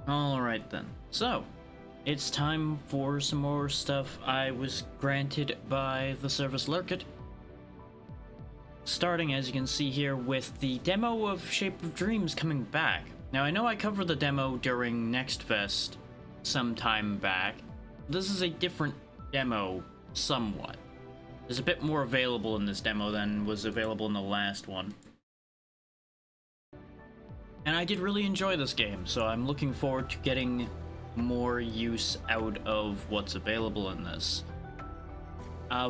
Alright then. So, it's time for some more stuff I was granted by the service Lurkit. Starting, as you can see here, with the demo of Shape of Dreams coming back. Now, I know I covered the demo during Next Fest some time back. This is a different demo, somewhat. There's a bit more available in this demo than was available in the last one. And I did really enjoy this game, so I'm looking forward to getting more use out of what's available in this.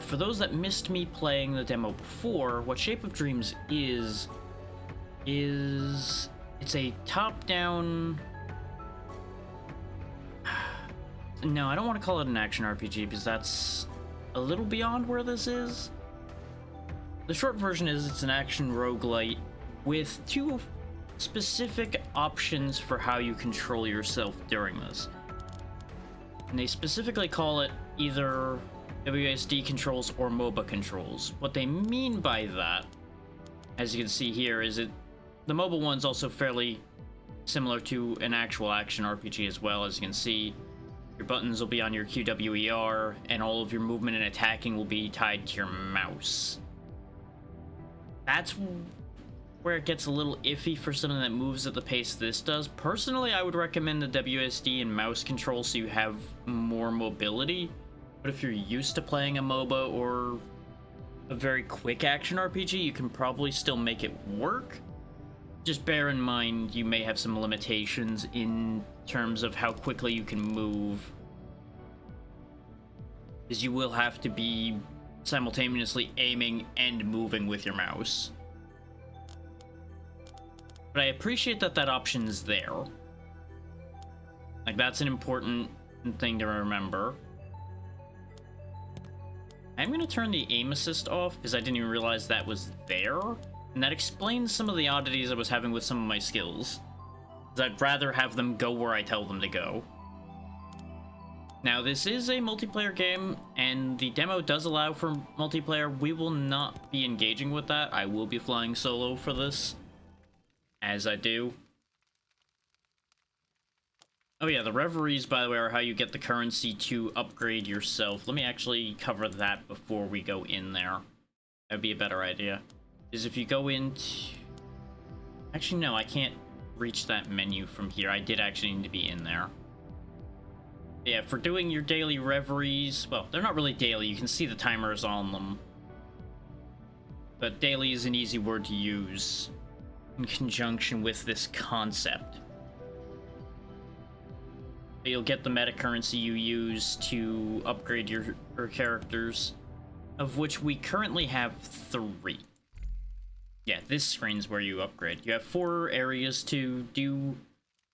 For those that missed me playing the demo before, what Shape of Dreams is it's a top-down... No, I don't want to call it an action RPG because that's a little beyond where this is. The short version is it's an action roguelite with two specific options for how you control yourself during this. And they specifically call it either WASD controls or MOBA controls. What they mean by that, as you can see here, is the MOBA one's also fairly similar to an actual action RPG as well. As you can see, your buttons will be on your QWER, and all of your movement and attacking will be tied to your mouse. That's where it gets a little iffy for something that moves at the pace this does. Personally, I would recommend the WSD and mouse control so you have more mobility. But if you're used to playing a MOBA or a very quick action RPG, you can probably still make it work. Just bear in mind you may have some limitations in terms of how quickly you can move, because you will have to be simultaneously aiming and moving with your mouse. But I appreciate that that option's there. Like, that's an important thing to remember. I'm gonna turn the aim assist off because I didn't even realize that was there. And that explains some of the oddities I was having with some of my skills. I'd rather have them go where I tell them to go. Now, this is a multiplayer game, and the demo does allow for multiplayer. We will not be engaging with that. I will be flying solo for this, as I do. Oh yeah, the reveries, by the way, are how you get the currency to upgrade yourself. Let me actually cover that before we go in there. That'd be a better idea. Is if you go into... Actually, no, I can't reach that menu from here. I did actually need to be in there. Yeah, for doing your daily reveries... Well, they're not really daily. You can see the timers on them. But daily is an easy word to use in conjunction with this concept. You'll get the meta currency you use to upgrade your characters, of which we currently have 3. Yeah, this screen's where you upgrade. You have 4 areas to do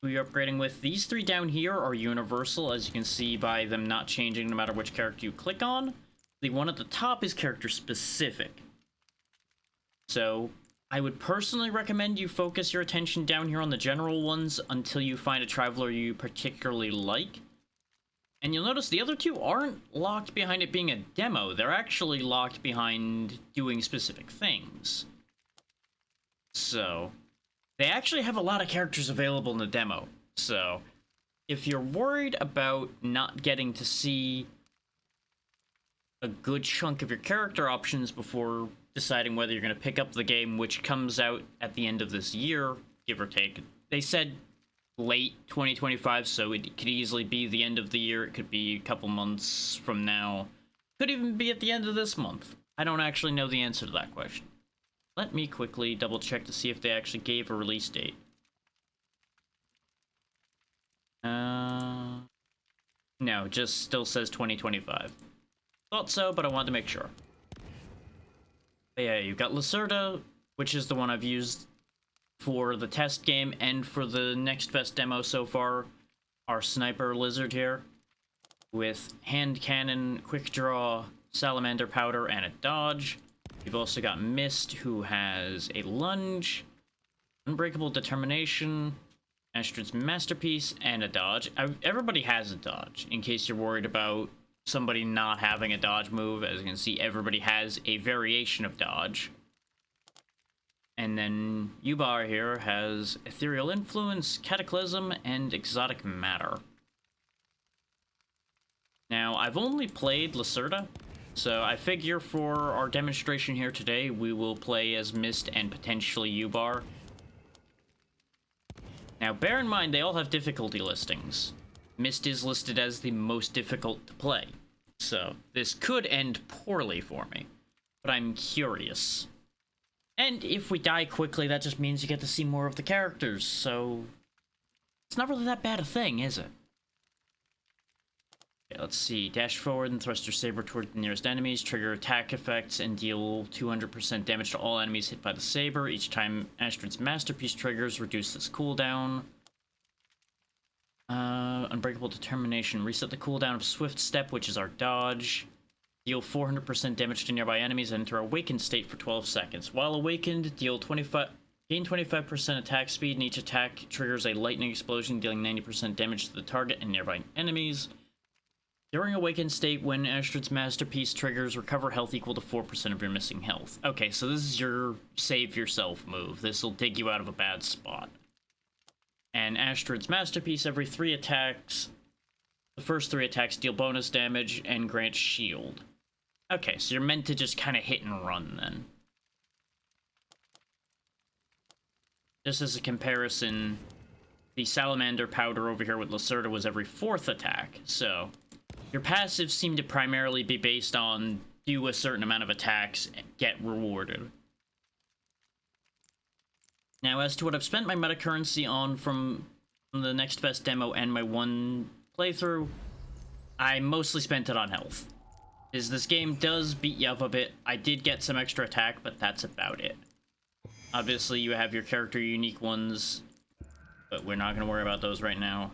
who you're upgrading with. These 3 down here are universal, as you can see by them not changing no matter which character you click on. The one at the top is character specific. So I would personally recommend you focus your attention down here on the general ones until you find a traveler you particularly like. And you'll notice the other 2 aren't locked behind it being a demo. They're actually locked behind doing specific things. So, they actually have a lot of characters available in the demo. So, if you're worried about not getting to see a good chunk of your character options before deciding whether you're going to pick up the game, which comes out at the end of this year, give or take. They said late 2025, so it could easily be the end of the year. It could be a couple months from now. Could even be at the end of this month. I don't actually know the answer to that question. Let me quickly double check to see if they actually gave a release date. No, just still says 2025. Thought so, but I wanted to make sure. But yeah, you've got Lacerda, which is the one I've used for the test game and for the Next Fest demo so far. Our sniper lizard here, with hand cannon, quick draw, salamander powder, and a dodge. You've also got Mist, who has a lunge, unbreakable determination, Astrid's masterpiece, and a dodge. Everybody has a dodge, in case you're worried about somebody not having a dodge move. As you can see, everybody has a variation of dodge. And then Yubar here has Ethereal Influence, Cataclysm, and Exotic Matter. Now, I've only played Lacerda, so I figure for our demonstration here today, we will play as Mist and potentially Yubar. Now, bear in mind, they all have difficulty listings. Mist is listed as the most difficult to play, so this could end poorly for me, but I'm curious. And if we die quickly, that just means you get to see more of the characters, so it's not really that bad a thing, is it? Okay, let's see. Dash forward and thrust your saber toward the nearest enemies, trigger attack effects, and deal 200% damage to all enemies hit by the saber. Each time Astrid's Masterpiece triggers, reduce this cooldown. Unbreakable Determination. Reset the cooldown of Swift Step, which is our dodge. Deal 400% damage to nearby enemies and enter Awakened state for 12 seconds. While awakened, gain 25% attack speed, and each attack triggers a lightning explosion, dealing 90% damage to the target and nearby enemies. During Awakened state, when Astrid's Masterpiece triggers, recover health equal to 4% of your missing health. Okay, so this is your save yourself move. This will dig you out of a bad spot. And Astrid's Masterpiece, every 3 attacks, the first 3 attacks deal bonus damage and grant shield. Okay, so you're meant to just kind of hit and run, then. Just as a comparison, the Salamander Powder over here with Lacerda was every 4th attack, so your passives seem to primarily be based on do a certain amount of attacks and get rewarded. Now, as to what I've spent my meta currency on from the Next Best demo and my one playthrough, I mostly spent it on health. This game does beat you up a bit. I did get some extra attack, but that's about it. Obviously, you have your character unique ones, but we're not going to worry about those right now.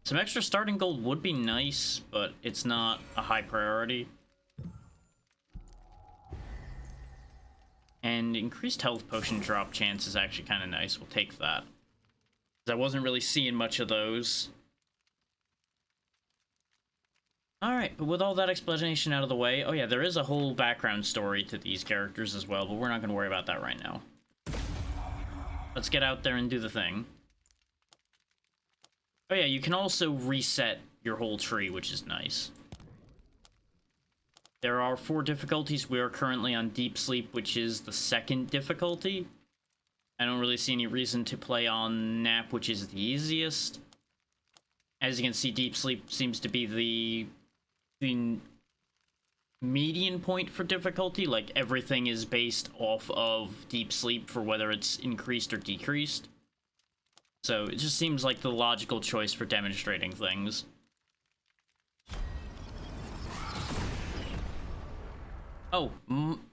Some extra starting gold would be nice, but it's not a high priority. And increased health potion drop chance is actually kind of nice. We'll take that. 'Cause I wasn't really seeing much of those. Alright, but with all that explanation out of the way, oh yeah, there is a whole background story to these characters as well, but we're not going to worry about that right now. Let's get out there and do the thing. Oh yeah, you can also reset your whole tree, which is nice. There are 4 difficulties. We are currently on Deep Sleep, which is the 2nd difficulty. I don't really see any reason to play on Nap, which is the easiest. As you can see, Deep Sleep seems to be the median point for difficulty. Like, everything is based off of Deep Sleep for whether it's increased or decreased. So it just seems like the logical choice for demonstrating things. Oh,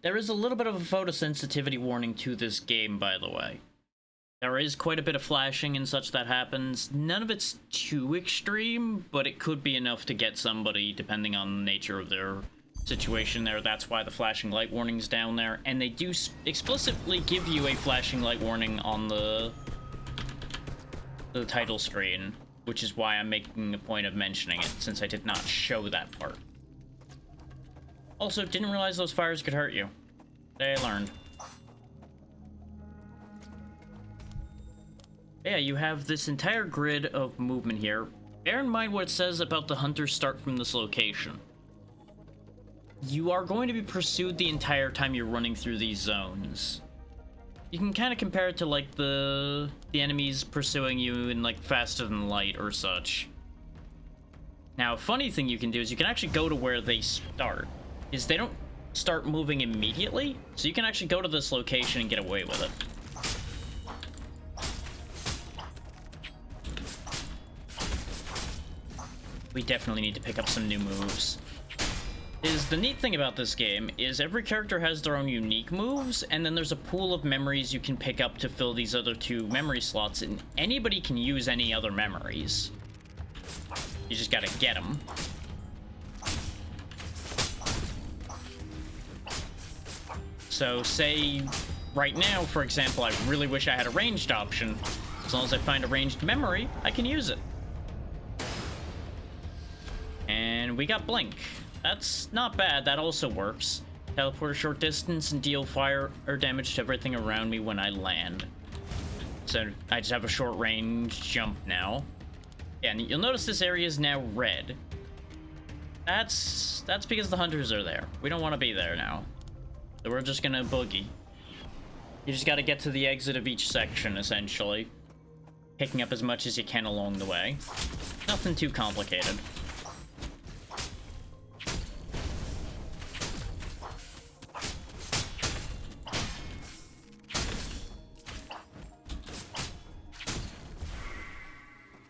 there is a little bit of a photosensitivity warning to this game, by the way. There is quite a bit of flashing and such that happens. None of it's too extreme, but it could be enough to get somebody, depending on the nature of their situation there. That's why the flashing light warning's down there. And they do explicitly give you a flashing light warning on the title screen, which is why I'm making a point of mentioning it, since I did not show that part. Also, didn't realize those fires could hurt you. Today I learned. Yeah, you have this entire grid of movement here. Bear in mind what it says about the hunters start from this location. You are going to be pursued the entire time you're running through these zones. You can kind of compare it to, like, the enemies pursuing you in, like, Faster Than Light or such. Now, a funny thing you can do is you can actually go to where they start. Is they don't start moving immediately, so you can actually go to this location and get away with it. We definitely need to pick up some new moves. The neat thing about this game is every character has their own unique moves, and then there's a pool of memories you can pick up to fill these other 2 memory slots, and anybody can use any other memories. You just gotta get them. So, say, right now, for example, I really wish I had a ranged option. As long as I find a ranged memory, I can use it. And we got Blink. That's not bad, that also works. teleport a short distance, and deal fire or damage to everything around me when I land. So I just have a short range jump now. Yeah, and you'll notice this area is now red. That's because the hunters are there. We don't want to be there now. So we're just gonna boogie. You just gotta get to the exit of each section, essentially. Picking up as much as you can along the way. Nothing too complicated.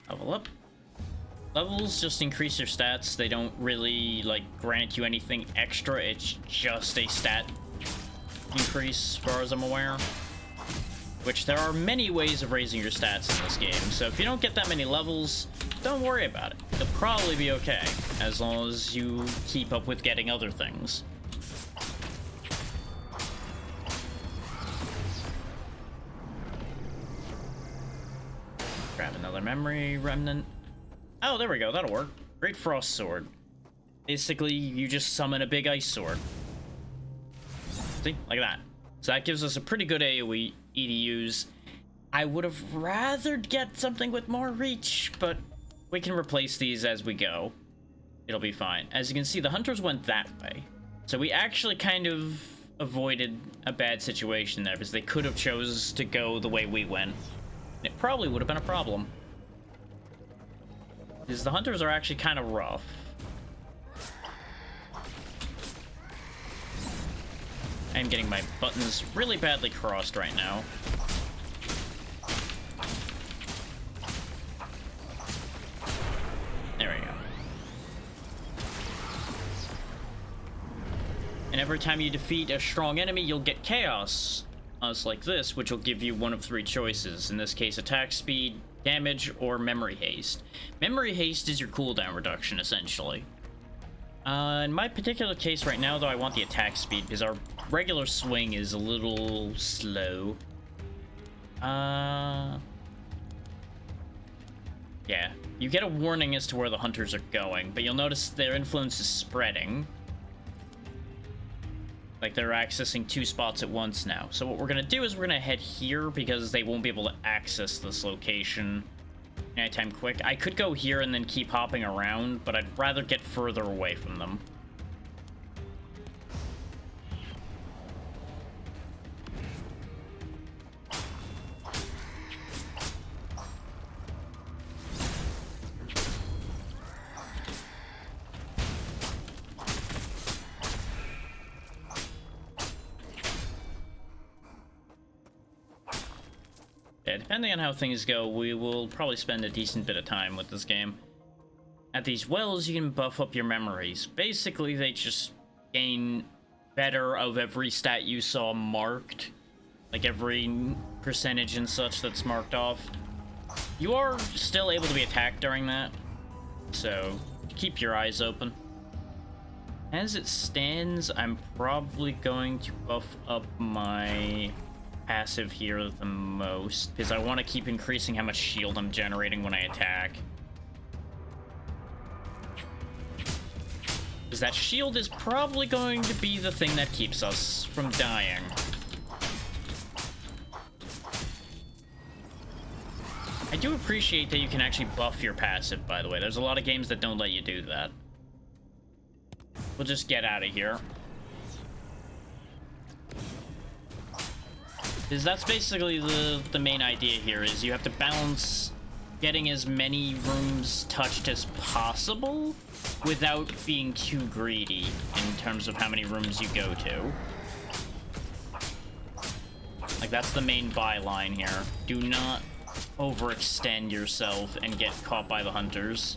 Level up. Levels just increase your stats. They don't really, like, grant you anything extra. It's just a stat increase, as far as I'm aware. Which there are many ways of raising your stats in this game. So if you don't get that many levels, don't worry about it. You'll probably be okay, as long as you keep up with getting other things. Grab another memory remnant. Oh, there we go. That'll work. Great Frost Sword. Basically, you just summon a big ice sword. See? Like that. So that gives us a pretty good AoE to use. I would have rather get something with more reach, but we can replace these as we go. It'll be fine. As you can see, the hunters went that way. So we actually kind of avoided a bad situation there, because they could have chose to go the way we went. It probably would have been a problem. Because the hunters are actually kind of rough. I am getting my buttons really badly crossed right now. There we go. And every time you defeat a strong enemy, you'll get chaos. Like this, which will give you one of 3 choices. In this case, attack speed, damage, or memory haste. Memory haste is your cooldown reduction, essentially. In my particular case right now, though, I want the attack speed, because our regular swing is a little slow. Yeah. You get a warning as to where the hunters are going, but you'll notice their influence is spreading. Like, they're accessing 2 spots at once now. So what we're gonna do is we're gonna head here, because they won't be able to access this location anytime quick. I could go here and then keep hopping around, but I'd rather get further away from them. Yeah, depending on how things go, we will probably spend a decent bit of time with this game. At these wells, you can buff up your memories. Basically, they just gain better of every stat you saw marked. Like every percentage and such that's marked off. You are still able to be attacked during that, so keep your eyes open. As it stands, I'm probably going to buff up my passive here the most, because I want to keep increasing how much shield I'm generating when I attack. Because that shield is probably going to be the thing that keeps us from dying. I do appreciate that you can actually buff your passive, by the way. There's a lot of games that don't let you do that. We'll just get out of here. Because that's basically the main idea here, is you have to balance getting as many rooms touched as possible without being too greedy in terms of how many rooms you go to. Like, that's the main byline here. Do not overextend yourself and get caught by the hunters.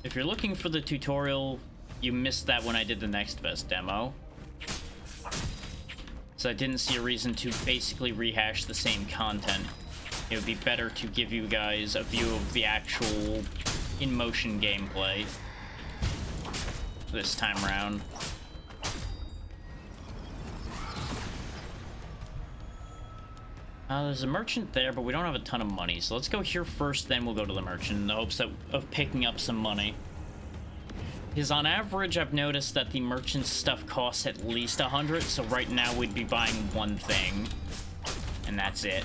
If you're looking for the tutorial, you missed that when I did the Next Vest demo. So I didn't see a reason to basically rehash the same content. It would be better to give you guys a view of the actual in-motion gameplay this time around. There's a merchant there, but we don't have a ton of money. So let's go here first, then we'll go to the merchant in the hopes of picking up some money. Because on average, I've noticed that the merchant's stuff costs at least 100, so right now we'd be buying one thing, and that's it.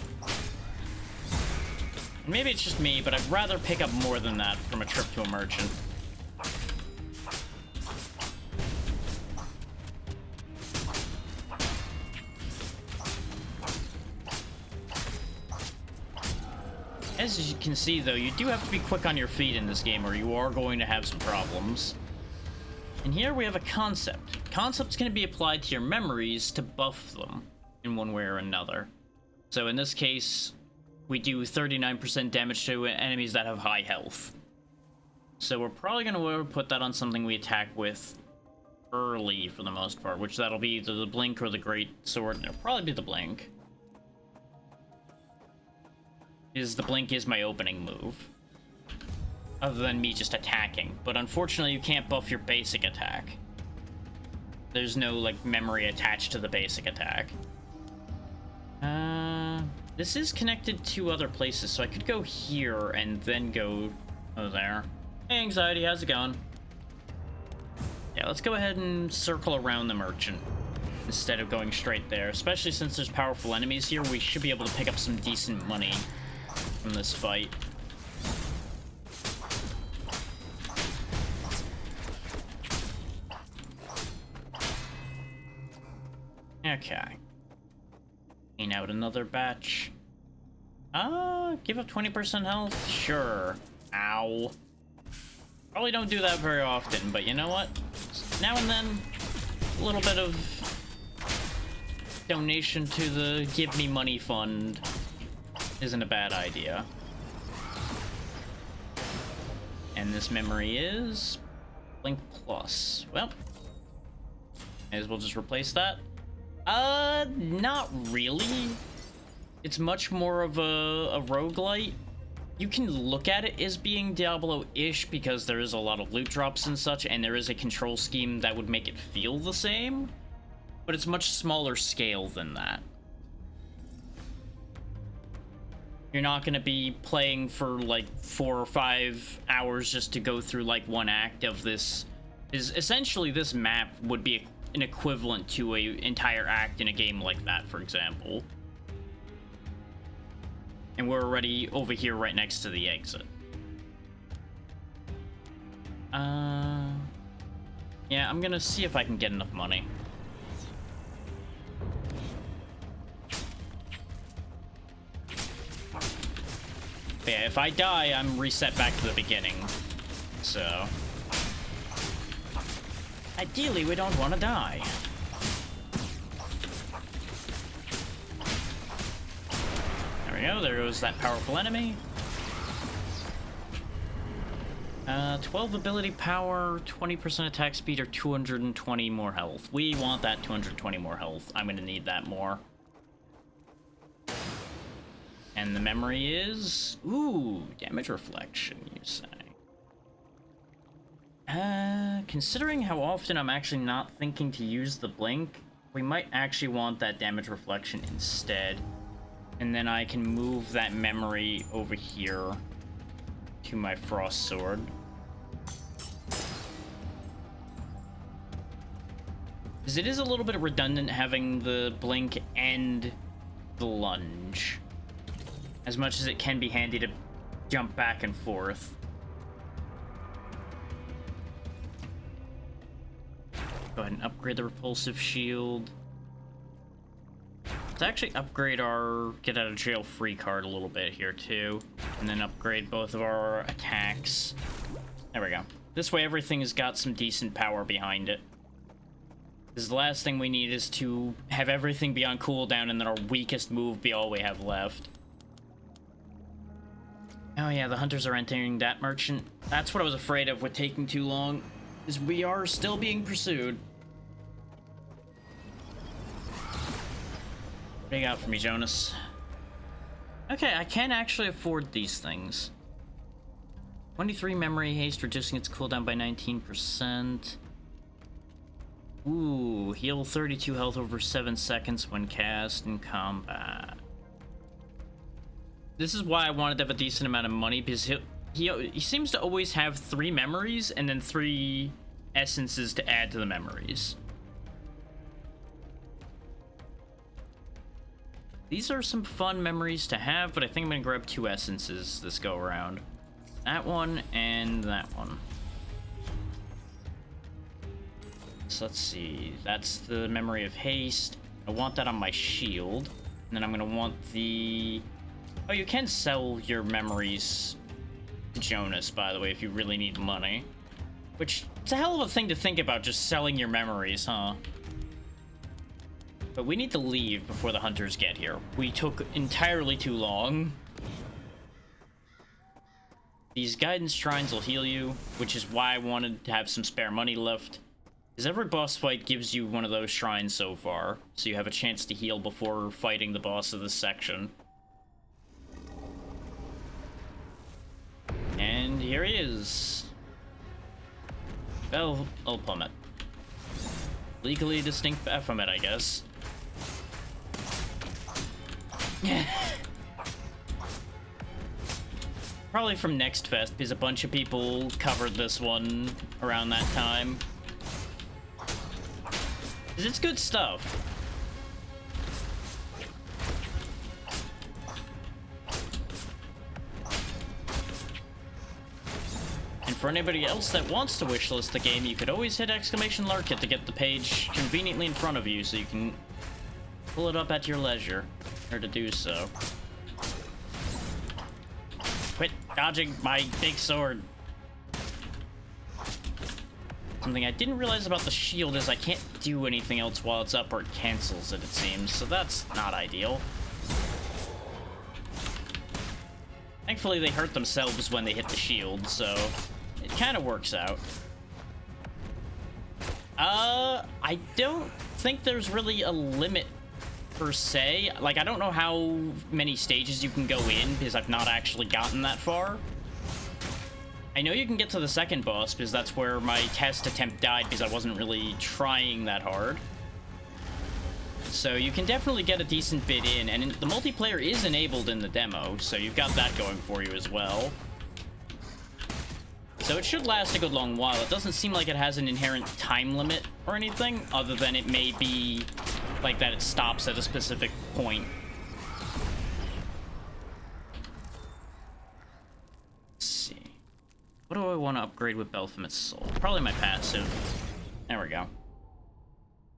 And maybe it's just me, but I'd rather pick up more than that from a trip to a merchant. As you can see, though, you do have to be quick on your feet in this game, or you are going to have some problems. And here we have a concept. Concepts can be applied to your memories to buff them in one way or another. So in this case, we do 39% damage to enemies that have high health. So we're probably going to put that on something we attack with early for the most part, which that'll be either the Blink or the Great Sword. It'll probably be the Blink. The Blink is my opening move. Other than me just attacking. But unfortunately, you can't buff your basic attack. There's no, like, memory attached to the basic attack. This is connected to other places, so I could go here and then go there. Hey, Anxiety, how's it going? Yeah, let's go ahead and circle around the merchant instead of going straight there. Especially since there's powerful enemies here, we should be able to pick up some decent money from this fight. Okay. Clean out another batch. Give up 20% health? Sure. Ow. Probably don't do that very often, but you know what? Now and then, a little bit of donation to the Give Me Money Fund isn't a bad idea. And this memory is Blink Plus. Well, may as well just replace that. Not really. It's much more of a roguelite. You can look at it as being Diablo-ish because there is a lot of loot drops and such, and there is a control scheme that would make it feel the same, but it's much smaller scale than that. You're not going to be playing for like 4 or 5 hours just to go through like one act of this. Essentially, this map would be an equivalent to an entire act in a game like that, for example. And we're already over here right next to the exit. Yeah, I'm gonna see if I can get enough money. But yeah, if I die, I'm reset back to the beginning. So ideally, we don't want to die. There we go, there goes that powerful enemy. 12 ability power, 20% attack speed, or 220 more health. We want that 220 more health. I'm gonna need that more. And the memory is... Ooh, damage reflection, you say. Considering how often I'm actually not thinking to use the Blink, we might actually want that damage reflection instead. And then I can move that memory over here to my Frost Sword. Because it is a little bit redundant having the Blink and the Lunge. As much as it can be handy to jump back and forth. Go ahead and upgrade the Repulsive Shield. Let's actually upgrade our get out of jail free card a little bit here too. And then upgrade both of our attacks. There we go. This way everything has got some decent power behind it. Because the last thing we need is to have everything be on cooldown and then our weakest move be all we have left. Oh yeah, the hunters are entering that merchant. That's what I was afraid of with taking too long. Is we are still being pursued. What do you got for me, Jonas? Okay, I can actually afford these things. 23 memory haste, reducing its cooldown by 19%. Ooh, heal 32 health over 7 seconds when cast in combat. This is why I wanted to have a decent amount of money, because he seems to always have 3 memories and then 3 essences to add to the memories. These are some fun memories to have, but I think I'm gonna grab 2 essences this go around. That one and that one. So let's see. That's the memory of haste. I want that on my shield. And then I'm gonna want the... Oh, you can sell your memories to Jonas, by the way, if you really need money. Which, it's a hell of a thing to think about, just selling your memories, huh? But we need to leave before the hunters get here. We took entirely too long. These guidance shrines will heal you, which is why I wanted to have some spare money left. Because every boss fight gives you one of those shrines so far, so you have a chance to heal before fighting the boss of this section. And here he is. Plummet. Legally distinct Baphomet, I guess. Probably from Next Fest, because a bunch of people covered this one around that time. Because it's good stuff. And for anybody else that wants to wishlist the game, you could always hit !larkit to get the page conveniently in front of you so you can pull it up at your leisure, or to do so. Quit dodging my big sword. Something I didn't realize about the shield is I can't do anything else while it's up or it cancels it seems, so that's not ideal. Thankfully they hurt themselves when they hit the shield, so it kind of works out. I don't think there's really a limit per se. Like, I don't know how many stages you can go in because I've not actually gotten that far. I know you can get to the second boss because that's where my test attempt died because I wasn't really trying that hard. So you can definitely get a decent bit in, and the multiplayer is enabled in the demo, so you've got that going for you as well. So it should last a good long while. It doesn't seem like it has an inherent time limit or anything, other than it may be like that it stops at a specific point. Let's see. What do I want to upgrade with Baphomet's Soul? Probably my passive. There we go.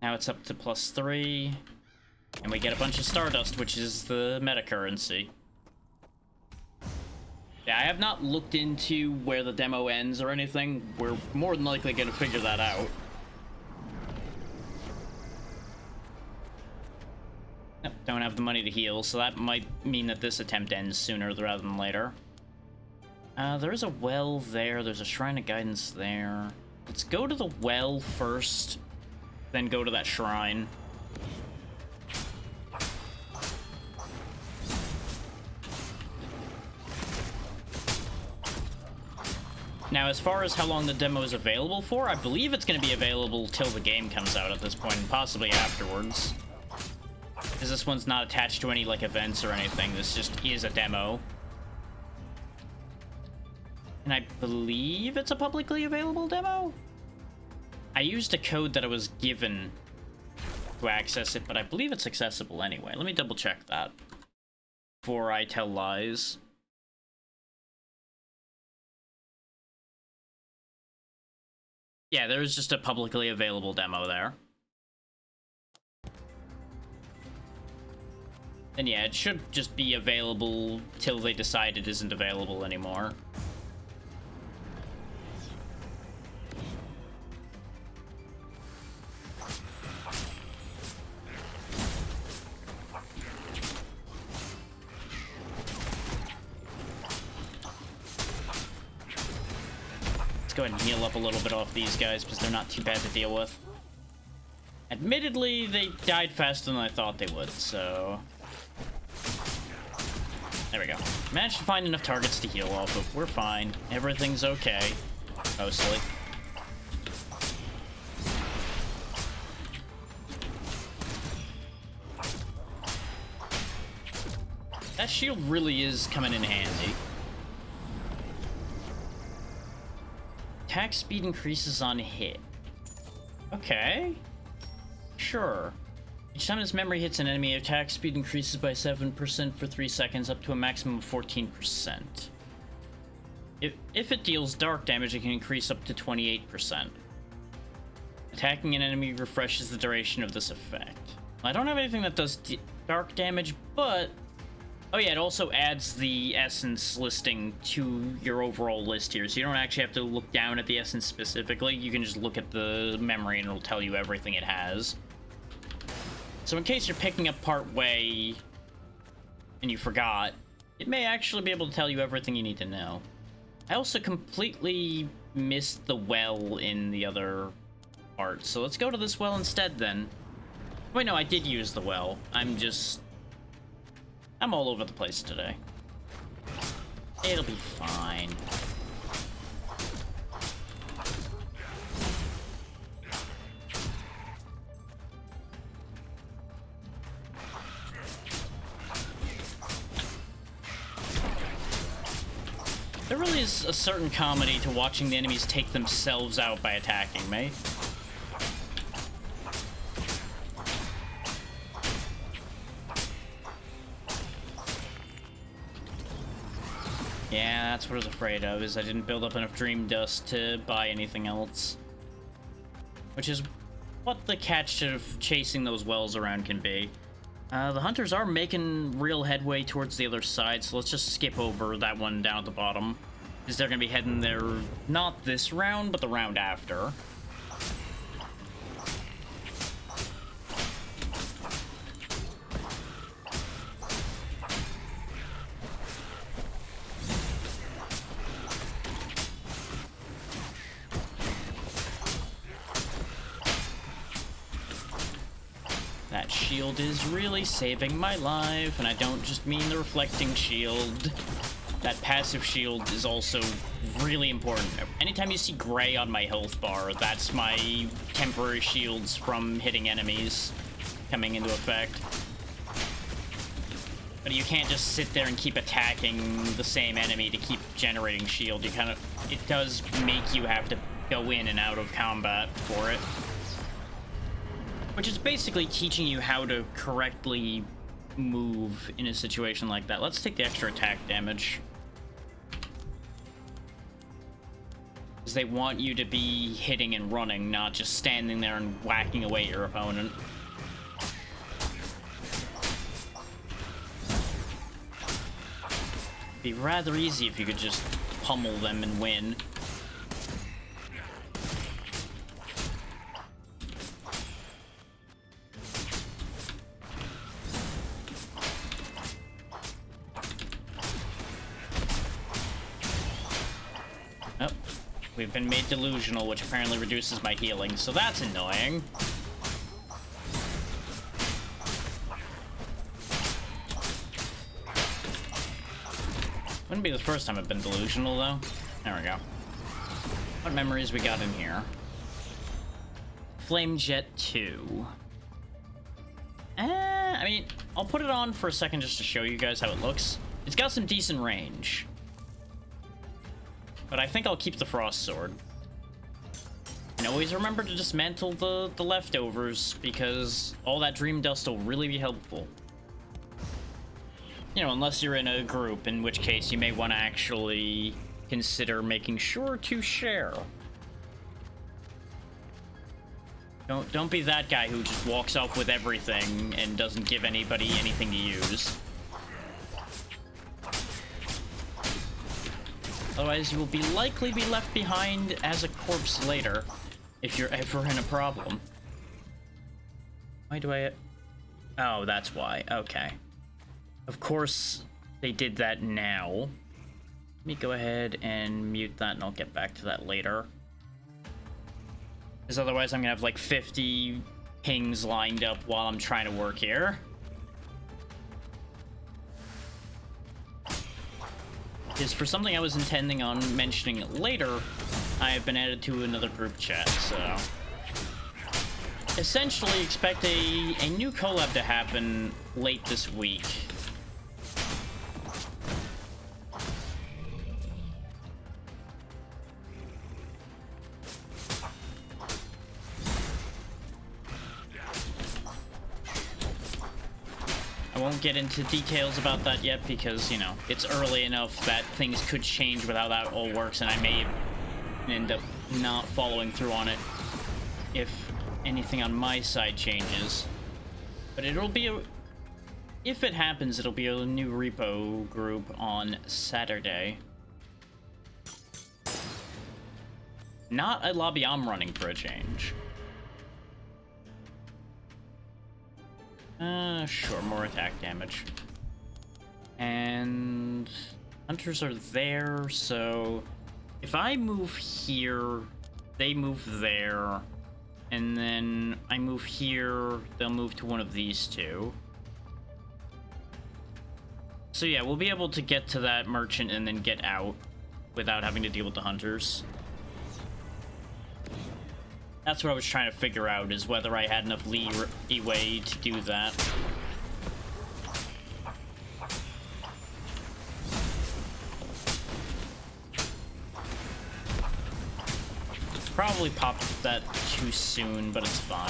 Now it's up to +3. And we get a bunch of Stardust, which is the meta currency. Yeah, I have not looked into where the demo ends or anything. We're more than likely going to figure that out. Nope, don't have the money to heal, so that might mean that this attempt ends sooner rather than later. There is a well there. There's a Shrine of Guidance there. Let's go to the well first, then go to that shrine. Now, as far as how long the demo is available for, I believe it's going to be available till the game comes out at this point, and possibly afterwards. Because this one's not attached to any, like, events or anything. This just is a demo. And I believe it's a publicly available demo? I used a code that I was given to access it, but I believe it's accessible anyway. Let me double check that before I tell lies. Yeah, there's just a publicly available demo there. And yeah, it should just be available till they decide it isn't available anymore. Let's go ahead and heal up a little bit off these guys because they're not too bad to deal with. Admittedly, they died faster than I thought they would, so... There we go. Managed to find enough targets to heal off of. We're fine. Everything's okay. Mostly. That shield really is coming in handy. Attack speed increases on hit. Okay. Sure. Each time its memory hits an enemy, attack speed increases by 7% for 3 seconds, up to a maximum of 14%. If it deals dark damage, it can increase up to 28%. Attacking an enemy refreshes the duration of this effect. I don't have anything that does dark damage, but... Oh yeah, it also adds the essence listing to your overall list here, so you don't actually have to look down at the essence specifically. You can just look at the memory and it'll tell you everything it has. So in case you're picking up part way and you forgot, it may actually be able to tell you everything you need to know. I also completely missed the well in the other part, so let's go to this well instead then. Wait, no, I did use the well. I'm all over the place today. It'll be fine. There really is a certain comedy to watching the enemies take themselves out by attacking me. Yeah, that's what I was afraid of, is I didn't build up enough dream dust to buy anything else. Which is what the catch of chasing those wells around can be. The hunters are making real headway towards the other side, so let's just skip over that one down at the bottom. Because they're going to be heading there, not this round, but the round after. That shield is really saving my life, and I don't just mean the reflecting shield. That passive shield is also really important. Anytime you see gray on my health bar, that's my temporary shields from hitting enemies coming into effect. But you can't just sit there and keep attacking the same enemy to keep generating shield. It does make you have to go in and out of combat for it. Which is basically teaching you how to correctly move in a situation like that. Let's take the extra attack damage. Because they want you to be hitting and running, not just standing there and whacking away your opponent. It'd be rather easy if you could just pummel them and win. We've been made delusional, which apparently reduces my healing, so that's annoying. Wouldn't be the first time I've been delusional, though. There we go. What memories we got in here? Flamejet 2. I mean, I'll put it on for a second just to show you guys how it looks. It's got some decent range. But I think I'll keep the Frost Sword. And always remember to dismantle the leftovers, because all that dream dust will really be helpful. You know, unless you're in a group, in which case you may want to actually consider making sure to share. Don't be that guy who just walks off with everything and doesn't give anybody anything to use. Otherwise, you will likely be left behind as a corpse later, if you're ever in a problem. Why do I... Oh, that's why. Okay. Of course, they did that now. Let me go ahead and mute that, and I'll get back to that later. Because otherwise, I'm going to have like 50 pings lined up while I'm trying to work here. Is for something I was intending on mentioning later, I have been added to another group chat, so... Essentially, expect a new collab to happen late this week. get into details about that yet because, you know, it's early enough that things could change with how that all works, and I may end up not following through on it if anything on my side changes. But it'll be a... If it happens, it'll be a new repo group on Saturday. Not a lobby I'm running for a change. Sure, more attack damage. And hunters are there, so if I move here, they move there, and then I move here, they'll move to one of these two. So yeah, we'll be able to get to that merchant and then get out without having to deal with the hunters. That's what I was trying to figure out, is whether I had enough leeway to do that. Probably popped that too soon, but it's fine.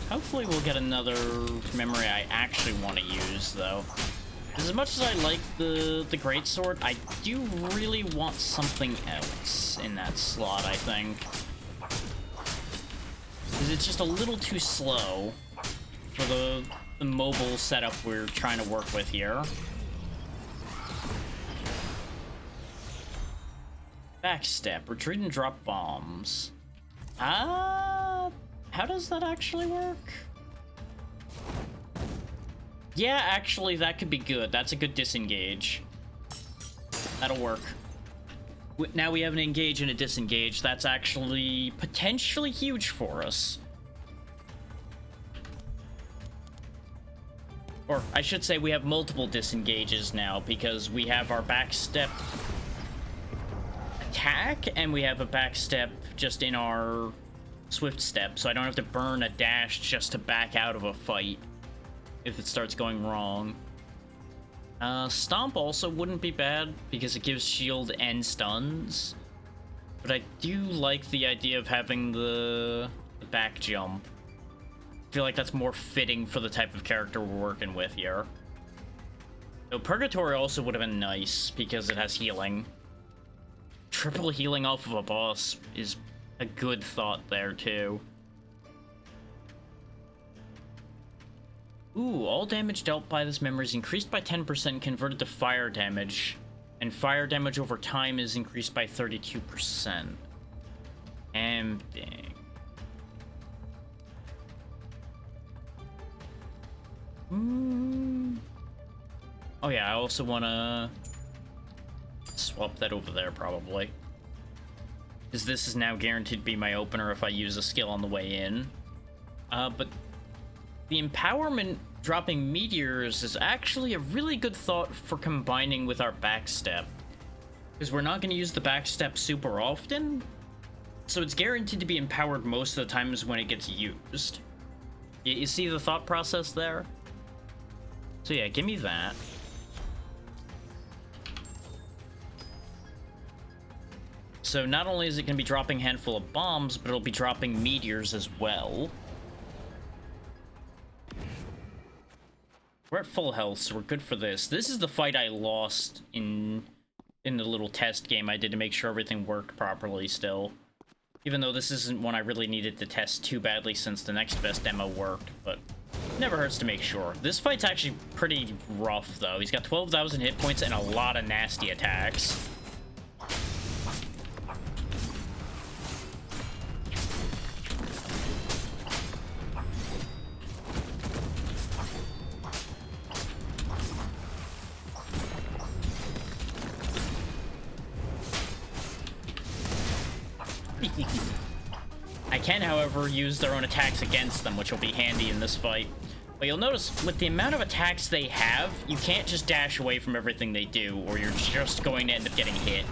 Hopefully we'll get another memory I actually want to use, though. As much as I like the greatsword, I do really want something else in that slot, I think. Because it's just a little too slow for the mobile setup we're trying to work with here. Backstep, retreat and drop bombs. How does that actually work? Yeah, actually, that could be good. That's a good disengage. That'll work. Now we have an engage and a disengage. That's actually potentially huge for us. Or, I should say, we have multiple disengages now, because we have our backstep attack, and we have a backstep just in our swift step, so I don't have to burn a dash just to back out of a fight if it starts going wrong. Stomp also wouldn't be bad, because it gives shield and stuns. But I do like the idea of having the back jump. I feel like that's more fitting for the type of character we're working with here. So Purgatory also would have been nice, because it has healing. Triple healing off of a boss is a good thought there, too. Ooh, all damage dealt by this memory is increased by 10%, converted to fire damage. And fire damage over time is increased by 32%. Dang. Oh yeah, I also want to swap that over there, probably. Because this is now guaranteed to be my opener if I use a skill on the way in. But the empowerment dropping meteors is actually a really good thought for combining with our backstep. Because we're not going to use the backstep super often, so it's guaranteed to be empowered most of the times when it gets used. You see the thought process there? So yeah, give me that. So not only is it going to be dropping a handful of bombs, but it'll be dropping meteors as well. We're at full health, so we're good for this. This is the fight I lost in the little test game I did to make sure everything worked properly still. Even though this isn't one I really needed to test too badly since the Next Best demo worked, but never hurts to make sure. This fight's actually pretty rough, though. He's got 12,000 hit points and a lot of nasty attacks. I can, however, use their own attacks against them, which will be handy in this fight. But you'll notice, with the amount of attacks they have, you can't just dash away from everything they do, or you're just going to end up getting hit.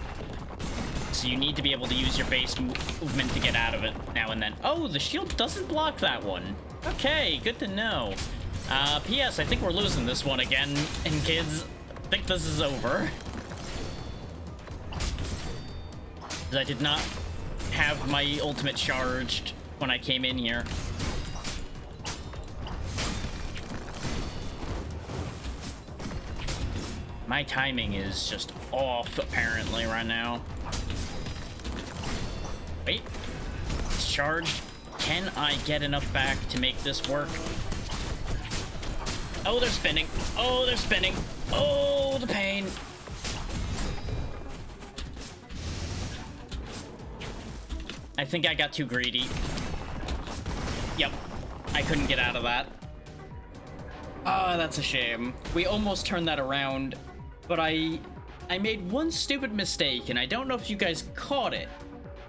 So you need to be able to use your base movement to get out of it now and then. Oh, the shield doesn't block that one. Okay, good to know. P.S. I think we're losing this one again, and kids, I think this is over. I did not have my ultimate charged when I came in here. My timing is just off, apparently, right now. Wait. It's charged. Can I get enough back to make this work? Oh, they're spinning. Oh, they're spinning. Oh, the pain. I think I got too greedy. Yep. I couldn't get out of that. Ah, that's a shame. We almost turned that around, but I made one stupid mistake, and I don't know if you guys caught it.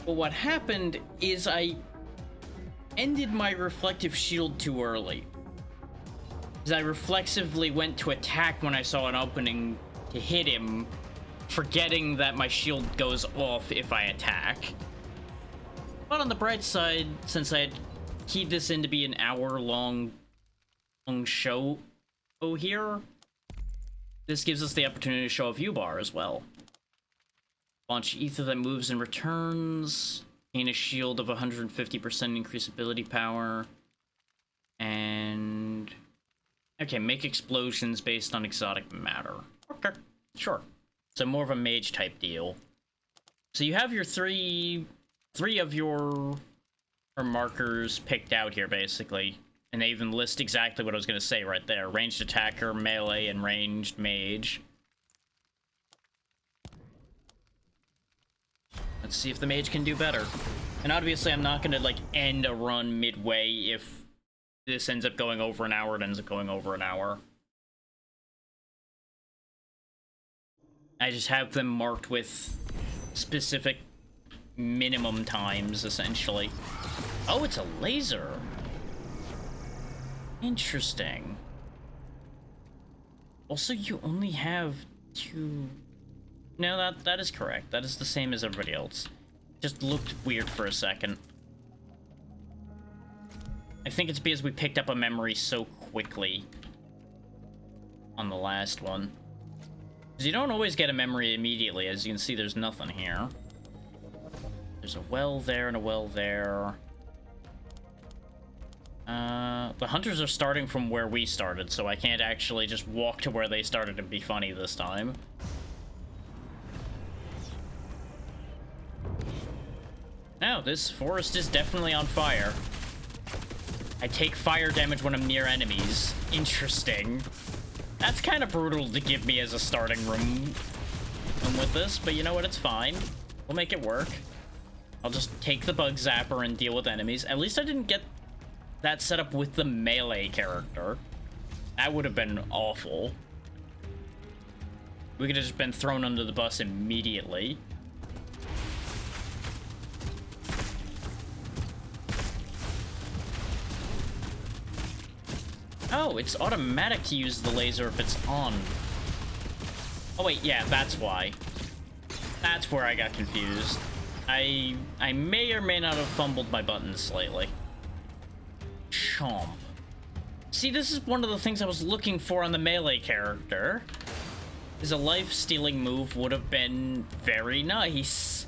But what happened is I ended my reflective shield too early. Because I reflexively went to attack when I saw an opening to hit him, forgetting that my shield goes off if I attack. But on the bright side, since I had keyed this in to be an hour-long show here, this gives us the opportunity to show a view bar as well. Launch ether that moves and returns. Gain a shield of 150% increase ability power. And... okay, make explosions based on exotic matter. Okay, sure. So more of a mage type deal. So you have your three of your markers picked out here, basically. And they even list exactly what I was going to say right there. Ranged attacker, melee, and ranged mage. Let's see if the mage can do better. And obviously I'm not going to, like, end a run midway if this ends up going over an hour, it ends up going over an hour. I just have them marked with specific minimum times, essentially. Oh, it's a laser. Interesting. Also, you only have 2... no, that is correct. That is the same as everybody else. Just looked weird for a second. I think it's because we picked up a memory so quickly on the last one. Because you don't always get a memory immediately. As you can see, there's nothing here. There's a well there and a well there. The hunters are starting from where we started, so I can't actually just walk to where they started and be funny this time. No, this forest is definitely on fire. I take fire damage when I'm near enemies. Interesting. That's kind of brutal to give me as a starting room with this, but you know what? It's fine. We'll make it work. I'll just take the bug zapper and deal with enemies. At least I didn't get that set up with the melee character. That would have been awful. We could have just been thrown under the bus immediately. Oh, it's automatic to use the laser if it's on. Oh wait, yeah, that's why. That's where I got confused. I may or may not have fumbled my buttons slightly. Chomp. See, this is one of the things I was looking for on the melee character. Is a life-stealing move would have been very nice.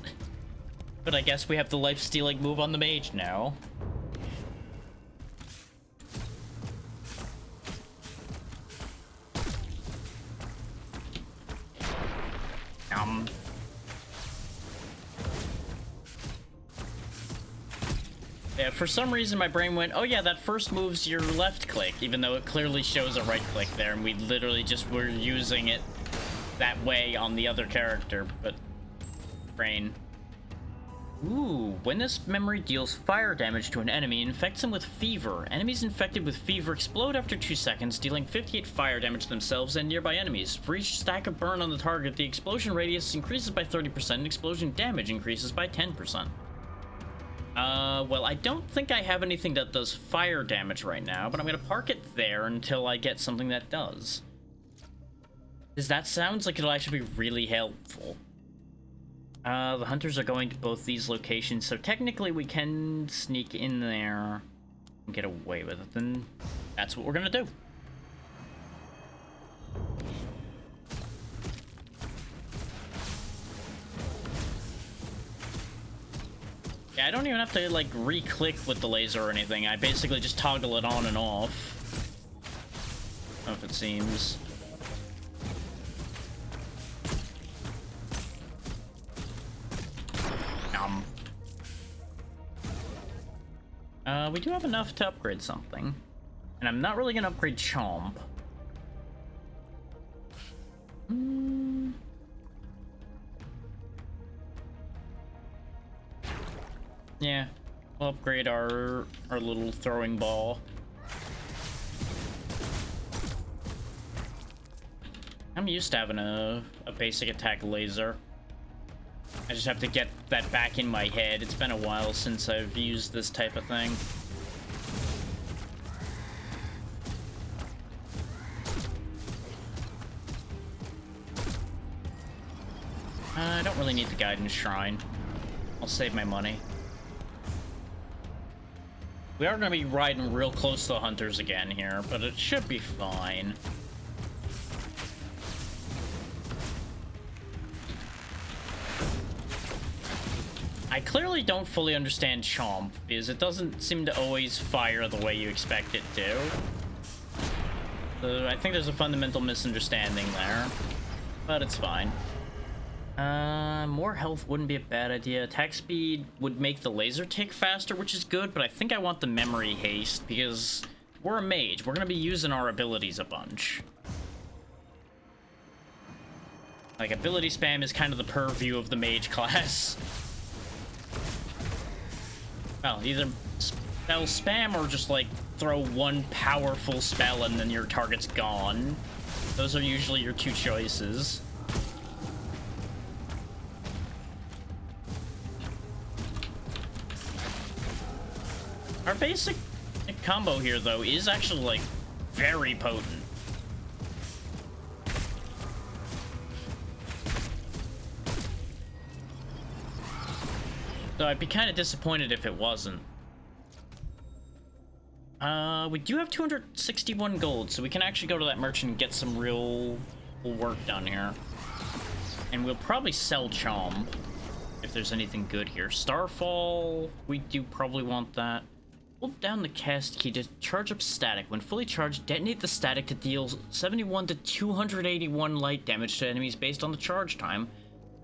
But I guess we have the life-stealing move on the mage now. Yeah, for some reason my brain went, oh yeah, that first move's your left click, even though it clearly shows a right click there, and we literally just were using it that way on the other character, but... brain. Ooh, when this memory deals fire damage to an enemy, infects them with fever. Enemies infected with fever explode after 2 seconds, dealing 58 fire damage to themselves and nearby enemies. For each stack of burn on the target, the explosion radius increases by 30% and explosion damage increases by 10%. Well, I don't think I have anything that does fire damage right now, but I'm gonna park it there until I get something that does. Because that sounds like it'll actually be really helpful. The hunters are going to both these locations, so technically we can sneak in there and get away with it, then that's what we're gonna do. Yeah, I don't even have to, like, re-click with the laser or anything. I basically just toggle it on and off. I don't know if it seems. We do have enough to upgrade something. And I'm not really gonna upgrade Chomp. Yeah, we'll upgrade our little throwing ball. I'm used to having a basic attack laser. I just have to get that back in my head. It's been a while since I've used this type of thing. I don't really need the Guidance Shrine. I'll save my money. We are going to be riding real close to the hunters again here, but it should be fine. I clearly don't fully understand Chomp, because it doesn't seem to always fire the way you expect it to. So I think there's a fundamental misunderstanding there, but it's fine. More health wouldn't be a bad idea. Attack speed would make the laser tick faster, which is good, but I think I want the memory haste, because we're a mage. We're gonna be using our abilities a bunch. Like, ability spam is kind of the purview of the mage class. Well, either spell spam or just, like, throw one powerful spell and then your target's gone. Those are usually your two choices. Our basic combo here, though, is actually, like, very potent. So I'd be kind of disappointed if it wasn't. We do have 261 gold, so we can actually go to that merchant and get some real work done here. And we'll probably sell Chomp if there's anything good here. Starfall, we do probably want that. Hold down the cast key to charge up static. When fully charged, detonate the static to deal 71 to 281 light damage to enemies based on the charge time,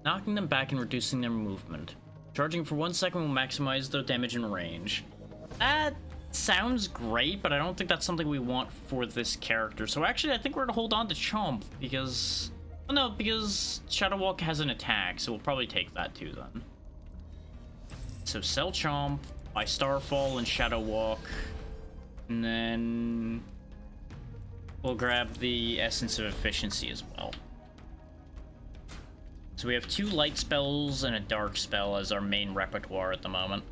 knocking them back and reducing their movement. Charging for 1 second will maximize their damage and range. That sounds great, but I don't think that's something we want for this character. So actually, I think we're gonna hold on to Chomp because... well, no, because Shadow Walk has an attack, so we'll probably take that too then. So sell Chomp, buy Starfall and Shadow Walk, and then we'll grab the Essence of Efficiency as well. So we have 2 light spells and a dark spell as our main repertoire at the moment.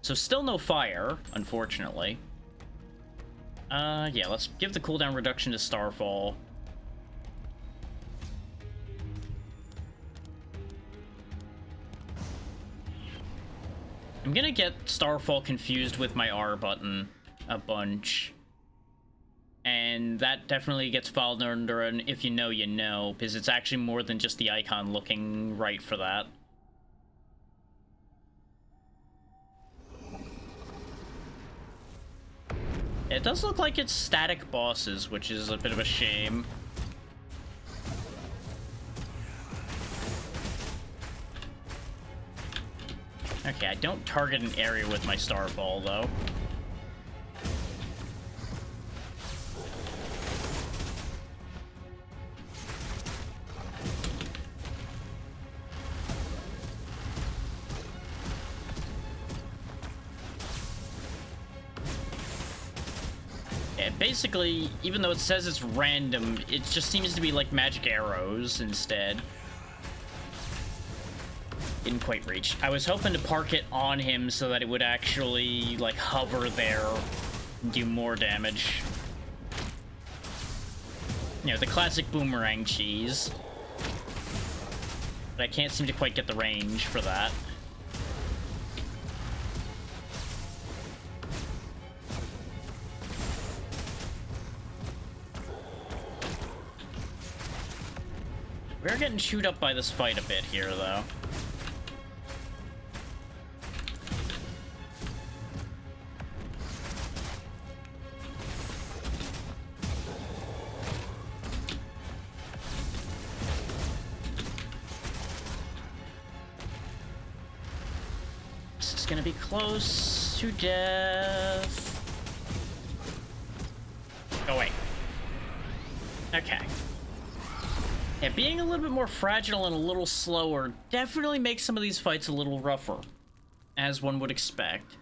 So still no fire, unfortunately. Yeah, let's give the cooldown reduction to Starfall. I'm gonna get Starfall confused with my R button a bunch. And that definitely gets filed under an if you know, you know, because it's actually more than just the icon looking right for that. It does look like it's static bosses, which is a bit of a shame. Okay, I don't target an area with my Starfall, though. Yeah, basically, even though it says it's random, it just seems to be like magic arrows instead. Didn't quite reach. I was hoping to park it on him so that it would actually, like, hover there and do more damage. You know, the classic boomerang cheese. But I can't seem to quite get the range for that. We're getting chewed up by this fight a bit here, though. It's gonna be close to death. Oh, wait. Okay. Yeah, being a little bit more fragile and a little slower definitely makes some of these fights a little rougher, as one would expect.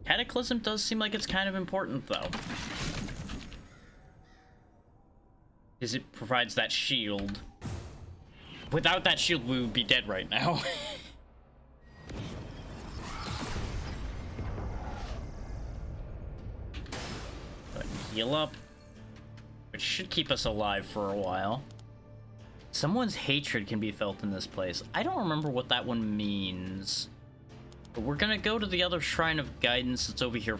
Cataclysm does seem like it's kind of important, though. Because it provides that shield. Without that shield, we would be dead right now. Go ahead and heal up. Which should keep us alive for a while. Someone's hatred can be felt in this place. I don't remember what that one means. But we're gonna go to the other Shrine of Guidance that's over here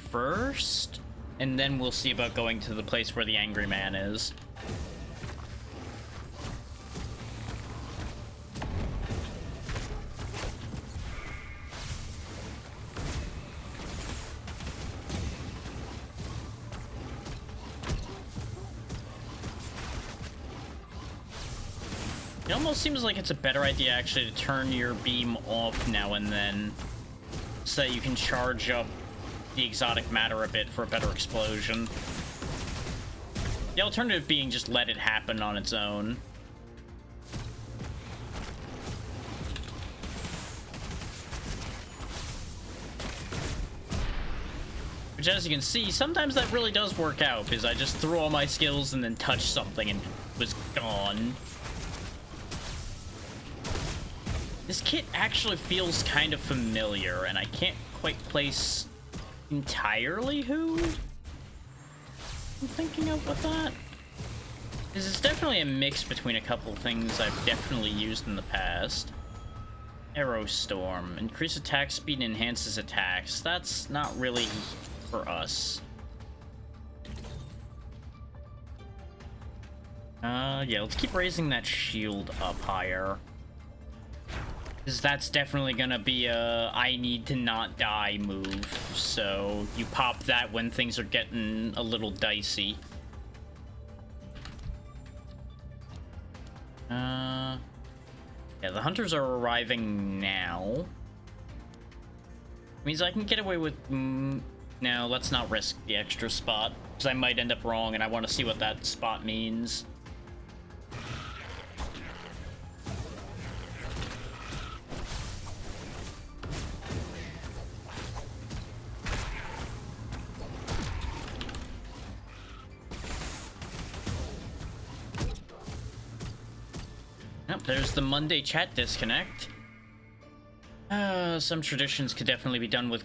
first. And then we'll see about going to the place where the Angry Man is. It almost seems like it's a better idea actually to turn your beam off now and then so that you can charge up the exotic matter a bit for a better explosion. The alternative being just let it happen on its own. Which, as you can see, sometimes that really does work out because I just threw all my skills and then touched something and it was gone. This kit actually feels kind of familiar, and I can't quite place entirely who I'm thinking of with that. Because it's definitely a mix between a couple things I've definitely used in the past. Arrow Storm. Increase attack speed and enhances attacks. That's not really for us. Yeah, let's keep raising that shield up higher. Because that's definitely gonna be a I need to not die move. So you pop that when things are getting a little dicey. Yeah, the hunters are arriving now. Means I can get away with... No, let's not risk the extra spot. Because I might end up wrong and I want to see what that spot means. Nope, there's the Monday chat disconnect. Some traditions could definitely be done with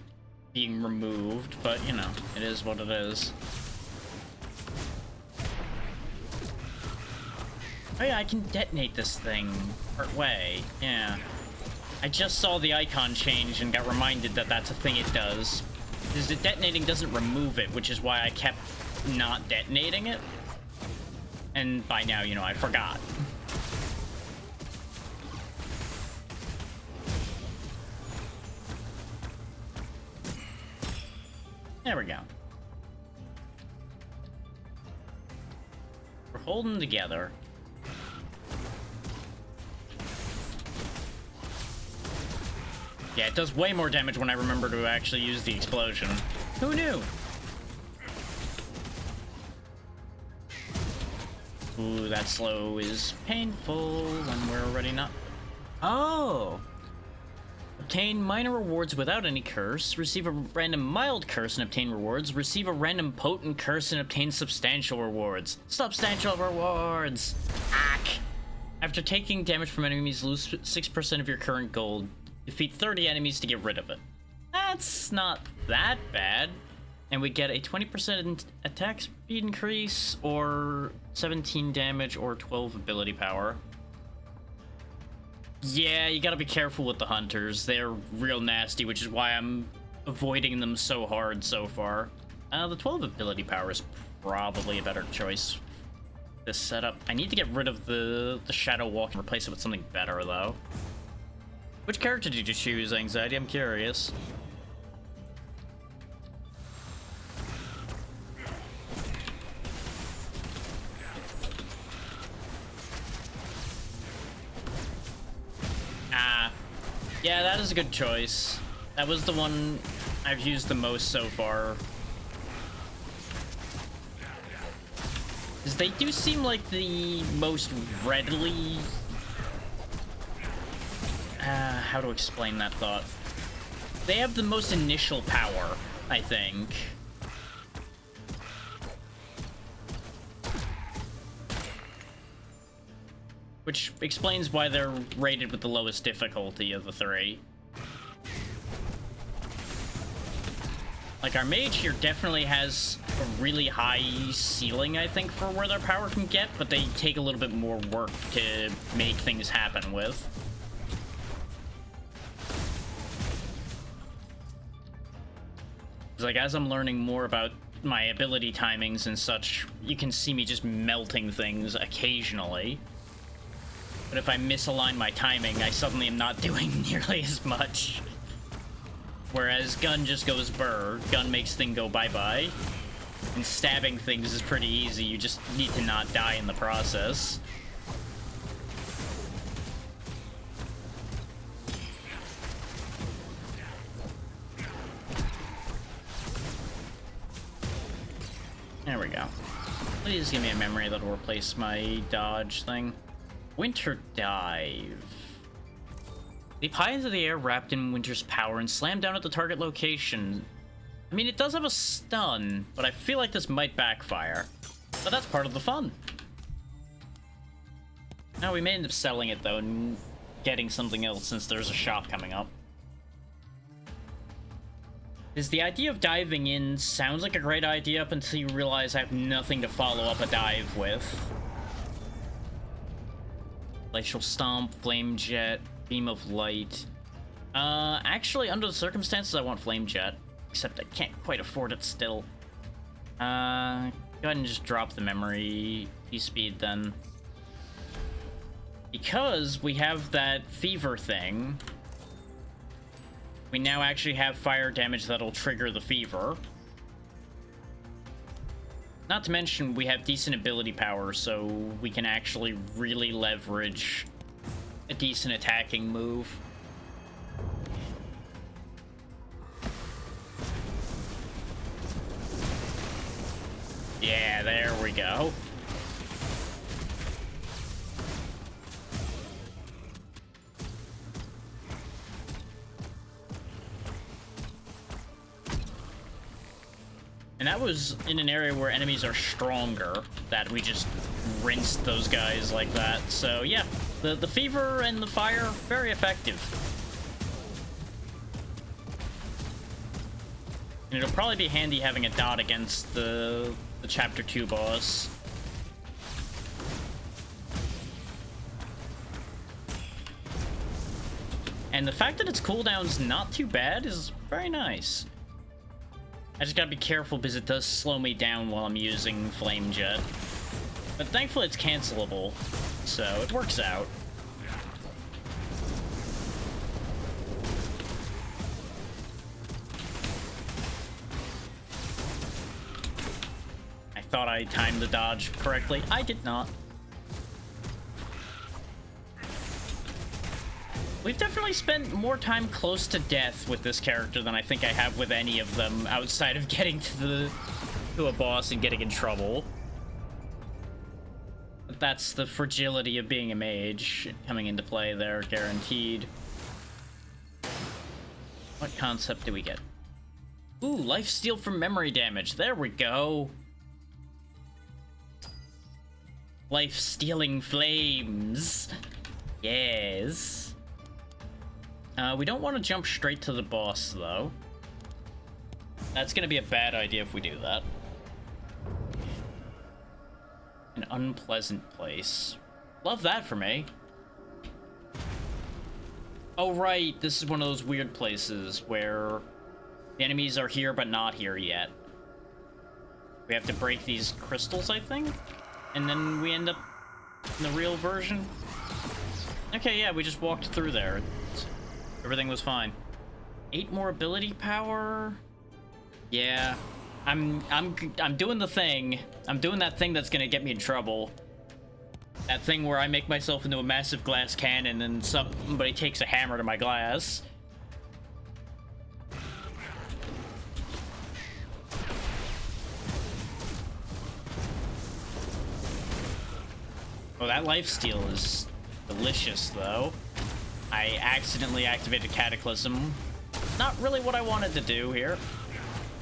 being removed, but, you know, it is what it is. Oh yeah, I can detonate this thing part way, yeah. I just saw the icon change and got reminded that that's a thing it does. Because the detonating doesn't remove it, which is why I kept not detonating it. And by now, you know, I forgot. There we go. We're holding together. Yeah, it does way more damage when I remember to actually use the explosion. Who knew? Ooh, that slow is painful when we're already not... Oh! Obtain minor rewards without any curse, receive a random mild curse and obtain rewards, receive a random potent curse and obtain substantial rewards. Substantial rewards! Ack! After taking damage from enemies, lose 6% of your current gold. Defeat 30 enemies to get rid of it. That's not that bad. And we get a 20% attack speed increase, or 17 damage, or 12 ability power. Yeah, you gotta be careful with the hunters. They're real nasty, which is why I'm avoiding them so hard so far. The 12 ability power is probably a better choice. This setup. I need to get rid of the Shadow Walk and replace it with something better, though. Which character did you choose, Anxiety? I'm curious. Yeah, that is a good choice. That was the one I've used the most so far. Because they do seem like the most readily... how to explain that thought? They have the most initial power, I think. Which explains why they're rated with the lowest difficulty of the three. Like, our mage here definitely has a really high ceiling, I think, for where their power can get, but they take a little bit more work to make things happen with. Like, as I'm learning more about my ability timings and such, you can see me just melting things occasionally. But if I misalign my timing, I suddenly am not doing nearly as much. Whereas gun just goes burr, gun makes thing go bye-bye. And stabbing things is pretty easy, you just need to not die in the process. There we go. Please give me a memory that'll replace my dodge thing. Winter Dive. Leap high into the air wrapped in Winter's power and slam down at the target location. I mean, it does have a stun, but I feel like this might backfire. But that's part of the fun. Now, we may end up selling it, though, and getting something else since there's a shop coming up. Is the idea of diving in sounds like a great idea up until you realize I have nothing to follow up a dive with. Glacial Stomp, Flame Jet, Beam of Light. Actually, under the circumstances, I want Flame Jet. Except I can't quite afford it still. Go ahead and just drop the memory speed then. Because we have that fever thing, we now actually have fire damage that'll trigger the fever. Not to mention, we have decent ability power, so we can actually really leverage a decent attacking move. Yeah, there we go. And that was in an area where enemies are stronger, that we just rinsed those guys like that. So yeah, the fever and the fire, very effective. And it'll probably be handy having a dot against the Chapter 2 boss. And the fact that its cooldown's not too bad is very nice. I just gotta be careful because it does slow me down while I'm using Flame Jet. But thankfully it's cancelable, so it works out. I thought I timed the dodge correctly. I did not. We've definitely spent more time close to death with this character than I think I have with any of them, outside of getting to a boss and getting in trouble. But that's the fragility of being a mage coming into play there, guaranteed. What concept do we get? Ooh, lifesteal from memory damage. There we go. Life-stealing flames. Yes. We don't want to jump straight to the boss, though. That's gonna be a bad idea if we do that. An unpleasant place. Love that for me. Oh, right. This is one of those weird places where the enemies are here but not here yet. We have to break these crystals, I think? And then we end up in the real version? Okay, yeah, we just walked through there. Everything was fine. 8 more ability power? Yeah. I'm doing the thing. I'm doing that thing that's gonna get me in trouble. That thing where I make myself into a massive glass cannon and somebody takes a hammer to my glass. Oh, that lifesteal is delicious, though. I accidentally activated Cataclysm. Not really what I wanted to do here.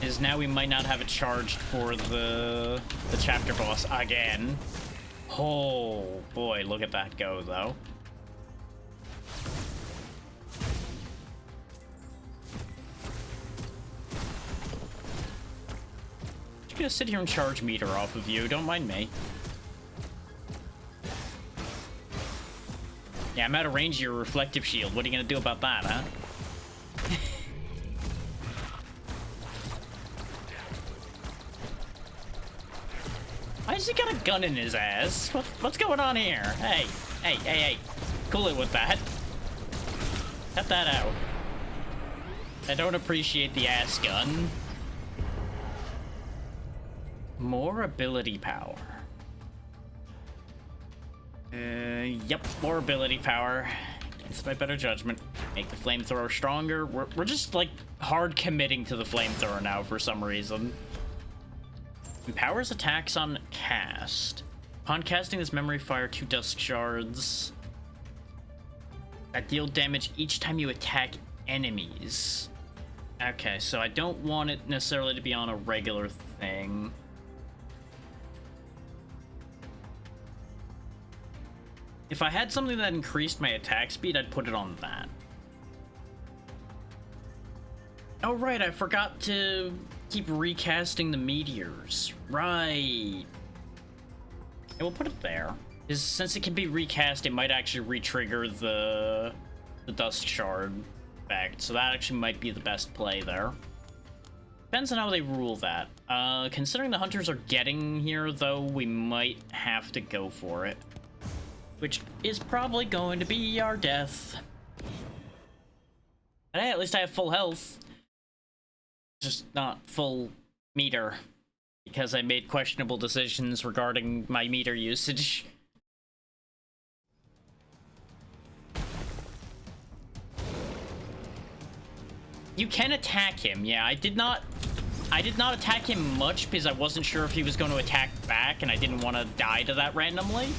Is now we might not have it charged for the chapter boss again. Oh, boy, look at that go, though. Just gonna sit here and charge meter off of you, don't mind me. Yeah, I'm out of range of your reflective shield. What are you gonna do about that, huh? Why has he got a gun in his ass? What's going on here? Hey, hey, hey, hey. Cool it with that. Cut that out. I don't appreciate the ass gun. More ability power. Yep, more ability power. It's my better judgment. Make the flamethrower stronger. We're just, like, hard committing to the flamethrower now for some reason. Empowers attacks on cast. Upon casting this memory, fire 2 dusk shards that deal damage each time you attack enemies. Okay, so I don't want it necessarily to be on a regular thing. If I had something that increased my attack speed, I'd put it on that. Oh, right, I forgot to keep recasting the meteors. Right. Yeah, we'll put it there. Since it can be recast, it might actually re-trigger the Dust Shard effect, so that actually might be the best play there. Depends on how they rule that. Considering the hunters are getting here, though, we might have to go for it. Which is probably going to be our death. But hey, at least I have full health. Just not full meter. Because I made questionable decisions regarding my meter usage. You can attack him, yeah. I did not attack him much because I wasn't sure if he was going to attack back and I didn't want to die to that randomly.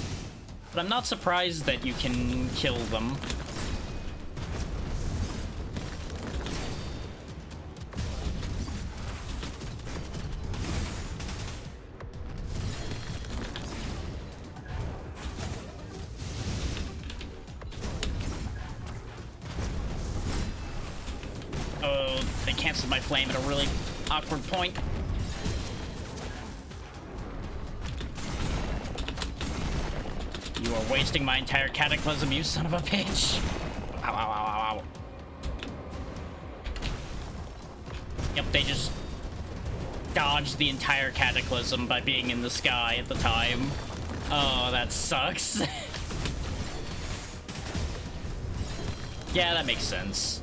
But I'm not surprised that you can kill them. Oh, they canceled my flame at a really awkward point. You are wasting my entire Cataclysm, you son of a bitch. Ow, ow, ow, ow, ow. Yep, they just dodged the entire Cataclysm by being in the sky at the time. Oh, that sucks. Yeah, that makes sense.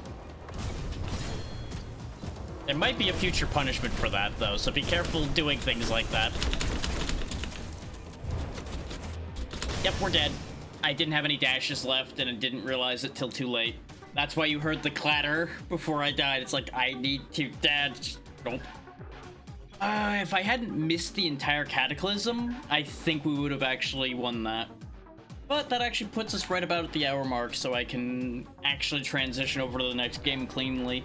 There might be a future punishment for that, though, so be careful doing things like that. Yep, we're dead. I didn't have any dashes left, and I didn't realize it till too late. That's why you heard the clatter before I died. It's like, I need to dash. Nope. If I hadn't missed the entire Cataclysm, I think we would have actually won that. But that actually puts us right about at the hour mark, so I can actually transition over to the next game cleanly.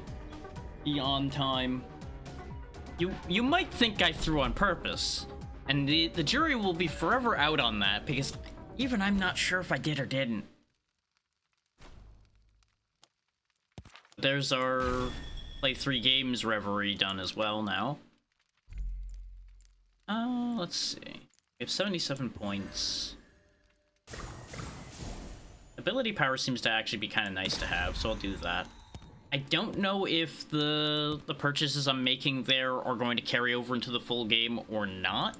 Be on time. You might think I threw on purpose, and the jury will be forever out on that, because even I'm not sure if I did or didn't. There's our play 3 games reverie done as well now. Let's see. We have 77 points. Ability power seems to actually be kind of nice to have, so I'll do that. I don't know if the purchases I'm making there are going to carry over into the full game or not.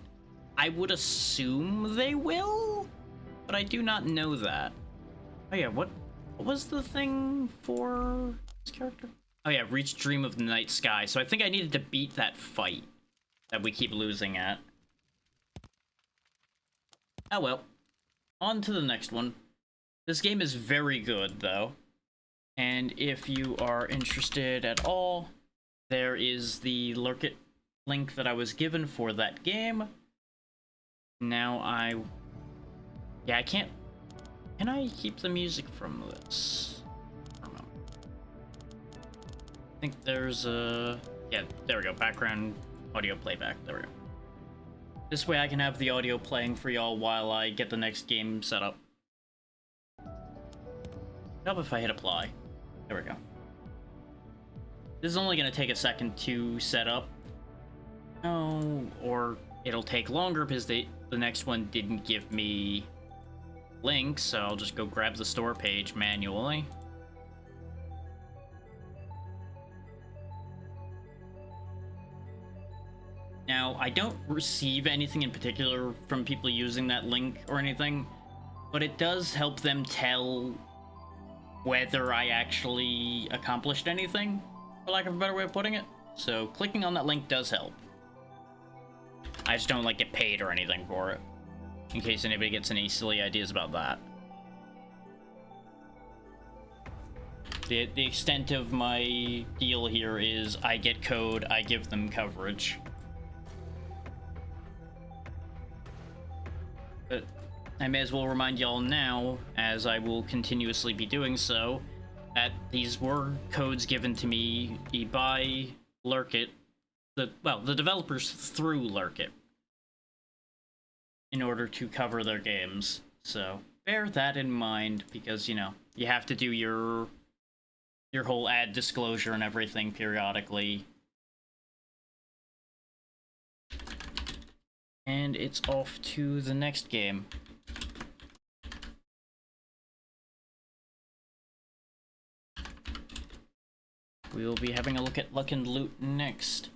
I would assume they will, but I do not know that. Oh yeah, what was the thing for this character? Oh yeah, reach Dream of the Night Sky. So I think I needed to beat that fight that we keep losing at. Oh well. on to the next one. This game is very good, though. And if you are interested at all, there is the Lurkit link that I was given for that game. Now yeah, I can't... Can I keep the music from this? I don't know. I think there's a... Yeah, there we go. Background audio playback. There we go. This way I can have the audio playing for y'all while I get the next game set up. Help if I hit apply. There we go. This is only going to take a second to set up. Oh, or it'll take longer because the next one didn't give me links, so I'll just go grab the store page manually. Now, I don't receive anything in particular from people using that link or anything, but it does help them tell whether I actually accomplished anything, for lack of a better way of putting it. So clicking on that link does help. I just don't like get paid or anything for it, in case anybody gets any silly ideas about that. The extent of my deal here is I get code, I give them coverage. But I may as well remind y'all now, as I will continuously be doing so, that these were codes given to me by Lurkit, the developers through Lurkit, in order to cover their games. So bear that in mind, because, you know, you have to do your whole ad disclosure and everything periodically. And it's off to the next game. We will be having a look at Luck and Loot next.